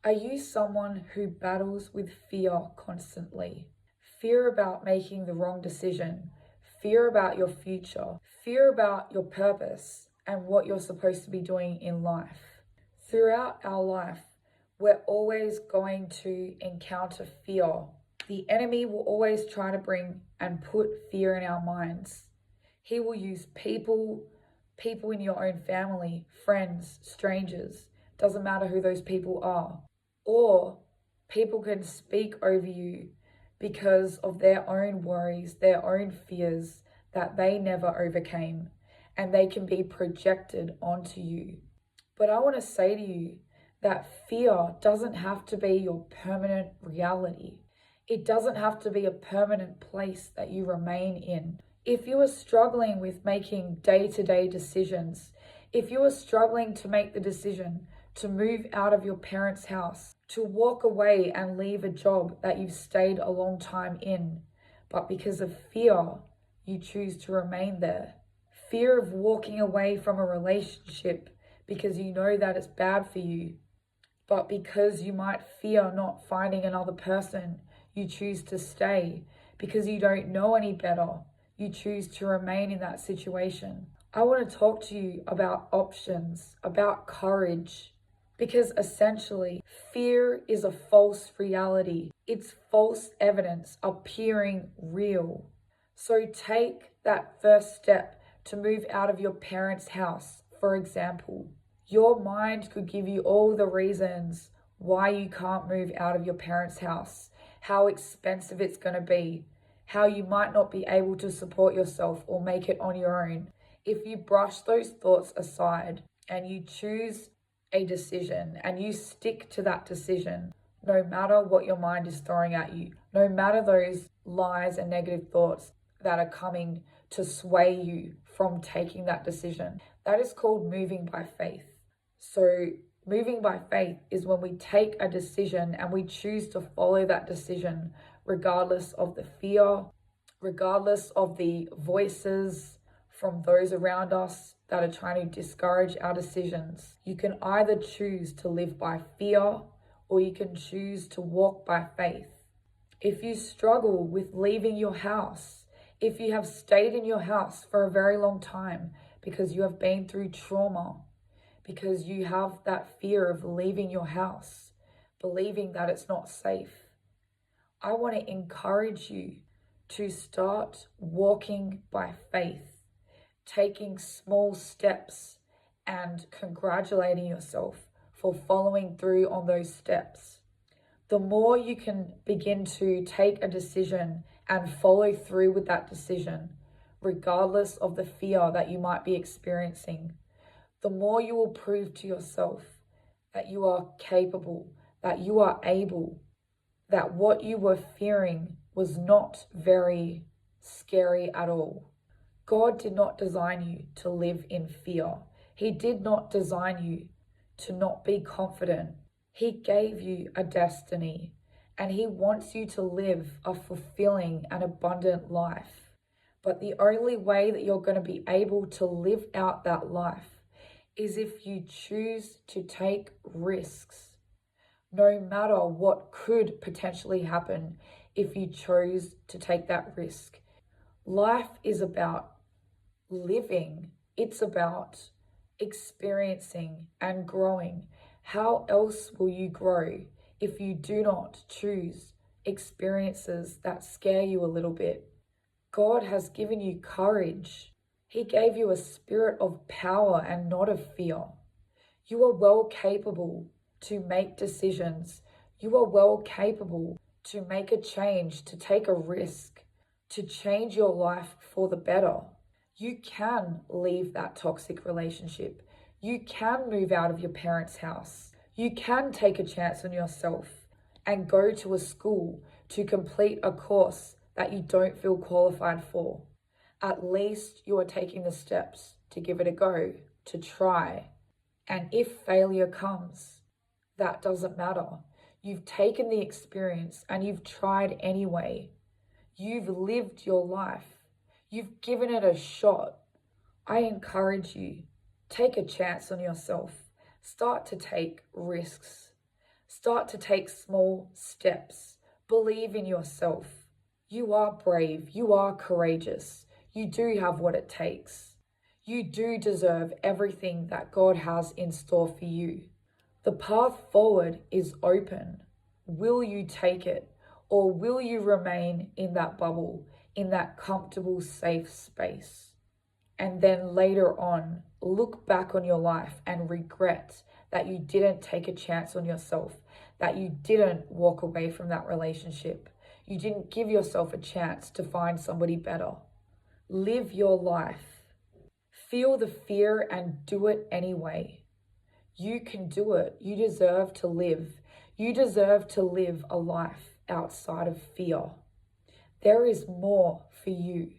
Are you someone who battles with fear constantly? Fear about making the wrong decision, fear about your future, fear about your purpose and what you're supposed to be doing in life. Throughout our life, we're always going to encounter fear. The enemy will always try to bring and put fear in our minds. He will use people in your own family, friends, strangers, doesn't matter who those people are. Or people can speak over you because of their own worries, their own fears that they never overcame, and they can be projected onto you. But I want to say to you that fear doesn't have to be your permanent reality. It doesn't have to be a permanent place that you remain in. If you are struggling with making day-to-day decisions, if you are struggling to make the decision to move out of your parents' house, to walk away and leave a job that you've stayed a long time in, but because of fear, you choose to remain there. Fear of walking away from a relationship because you know that it's bad for you, but because you might fear not finding another person, you choose to stay. Because you don't know any better, you choose to remain in that situation. I want to talk to you about options, about courage, because essentially fear is a false reality. It's false evidence appearing real. So take that first step to move out of your parents' house, for example. Your mind could give you all the reasons why you can't move out of your parents' house, how expensive it's going to be, how you might not be able to support yourself or make it on your own. If you brush those thoughts aside and you choose a decision and you stick to that decision, no matter what your mind is throwing at you, no matter those lies and negative thoughts that are coming to sway you from taking that decision, that is called moving by faith. So moving by faith is when we take a decision and we choose to follow that decision regardless of the fear, regardless of the voices from those around us that are trying to discourage our decisions. You can either choose to live by fear or you can choose to walk by faith. If you struggle with leaving your house, if you have stayed in your house for a very long time because you have been through trauma, because you have that fear of leaving your house, believing that it's not safe, I want to encourage you to start walking by faith, taking small steps and congratulating yourself for following through on those steps. The more you can begin to take a decision and follow through with that decision, regardless of the fear that you might be experiencing, the more you will prove to yourself that you are capable, that you are able, that what you were fearing was not very scary at all. God did not design you to live in fear. He did not design you to not be confident. He gave you a destiny and He wants you to live a fulfilling and abundant life. But the only way that you're going to be able to live out that life is if you choose to take risks, no matter what could potentially happen if you chose to take that risk. Life is about living. It's about experiencing and growing. How else will you grow if you do not choose experiences that scare you a little bit? God has given you courage. He gave you a spirit of power and not of fear. You are well capable to make decisions. You are well capable to make a change, to take a risk, to change your life for the better. You can leave that toxic relationship. You can move out of your parents' house. You can take a chance on yourself and go to a school to complete a course that you don't feel qualified for. At least you are taking the steps to give it a go, to try. And if failure comes, that doesn't matter. You've taken the experience and you've tried anyway. You've lived your life. You've given it a shot. I encourage you, take a chance on yourself. Start to take risks. Start to take small steps. Believe in yourself. You are brave. You are courageous. You do have what it takes. You do deserve everything that God has in store for you. The path forward is open. Will you take it? Or will you remain in that bubble, in that comfortable, safe space? And then later on, look back on your life and regret that you didn't take a chance on yourself, that you didn't walk away from that relationship. You didn't give yourself a chance to find somebody better. Live your life. Feel the fear and do it anyway. You can do it. You deserve to live. You deserve to live a life outside of fear. There is more for you.